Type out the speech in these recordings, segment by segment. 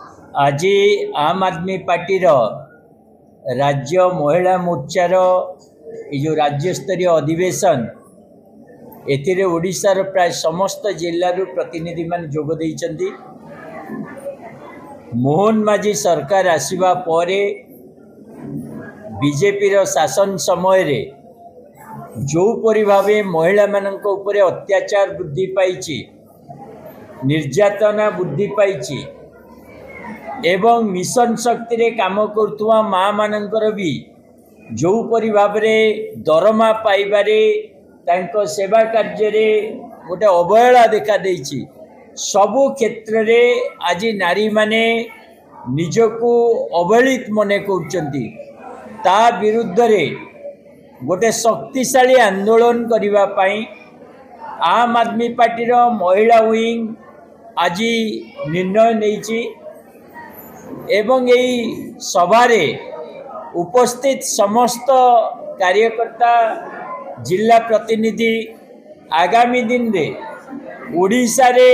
आज आम आदमी पार्टी राज्य महिला मोर्चार जो राज्य स्तरीय अधिवेशन एथिरे ओडिशार प्राय समस्त जिल्लारू प्रतिनिधि मान जोग देइचंती। मोहन माझी सरकार आसीबा परे बीजेपी शासन समय रे जो परि भावे महिला मानक उपरे अत्याचार वृद्धि पाइछि, निर्यातना वृद्धि पाइछि एवं मिशन शक्ति रे काम करथुवा माँ मानकर भी जो परि भावे दरमा पाइबारे तांको सेवा कार्य रे गोटे अवहेला देखा देइछि। सबु क्षेत्र रे आज नारी माने निजको अवहेलित मने करचंती। ता विरुद्ध रे गोटे शक्तिशाली आंदोलन करिबा पई आम आदमी पार्टी रो महिला विंग आज निर्णय नैछि एवं यही सभारे उपस्थित समस्त कार्यकर्ता जिला प्रतिनिधि आगामी दिन रे ओडिशा रे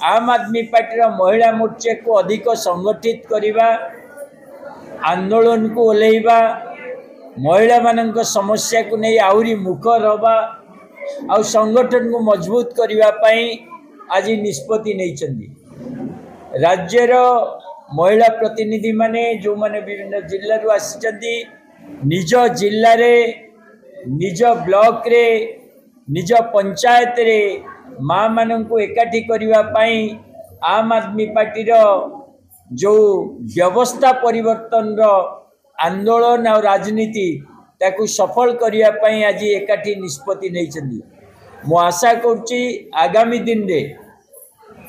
आम आदमी पार्टी रो महिला मोर्चा को अधिक संगठित करिबा, आंदोलन को ओल्हेइबा, महिला मानक समस्या को नहीं आउरी मुखर हवा आ संगठन को मजबूत करिबा पई आज निष्पत्ति नैचंदी। राज्यर महिला प्रतिनिधि माने जो माने विभिन्न जिल्ला रु आसिचंदी, निज जिल्ला रे निज ब्लॉक रे निज पंचायत रे माँ मानन को एकाठी करिबा पई आम आदमी पार्टी रो जो व्यवस्था परिवर्तन रो आंदोलन और राजनीति ताकू सफल करिया पई आज एकाठी निष्पत्ति नैचंदी। मो आशा करछि आगामी दिन रे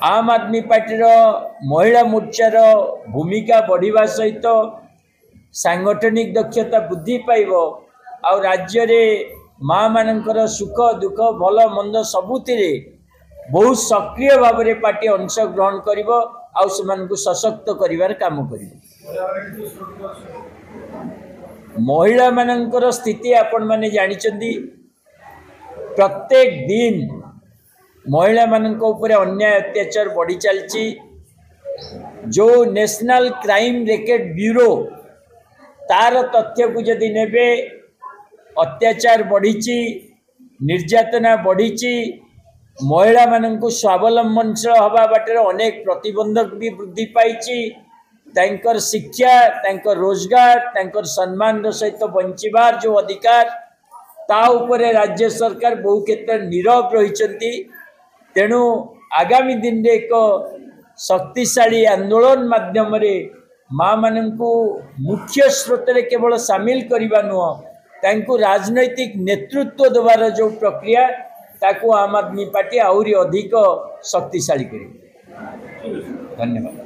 आम आदमी पार्टी रो महिला मोर्चा रो भूमिका बढ़िबा सहित सांगठनिक दक्षता वृद्धि पाइबो और राज्य रे माँ मानकर सुख दुख भल मंद सबुतिरे बहुत सक्रिय भाव में पार्टी अंश ग्रहण करिबो और सेमानकु सशक्त करिवार काम करिबो। महिला मानकर स्थिति आपण माने जानिचंदी। प्रत्येक दिन महिला मानक उपरे अन्याय अत्याचार बढ़ी चलची। जो नेशनल क्राइम रेकर्ड ब्यूरो तार तथ्य को जदि नेबे अत्याचार बढ़ीची, निर्यातना बढ़ीची, महिला मानक स्वावलंबनशील हवा बाटर अनेक प्रतिबंधक भी वृद्धि पाइची। तांकर शिक्षा, तांकर रोजगार, तांकर सम्मान सहित बंचिबार जो अधिकार ता उपरे राज्य सरकार बहु क्षेत्र नीरव रहिचंती। तेणु आगामी दिन रे एक शक्तिशाली आंदोलन माध्यम रे माँ मानकु मुख्य स्रोत रे केवल शामिल करिबा नुह, तांको राजनैतिक नेतृत्व देवार जो प्रक्रिया ताकू आम आदमी पार्टी आहुरी अधिक शक्तिशाली करिबो। धन्यवाद।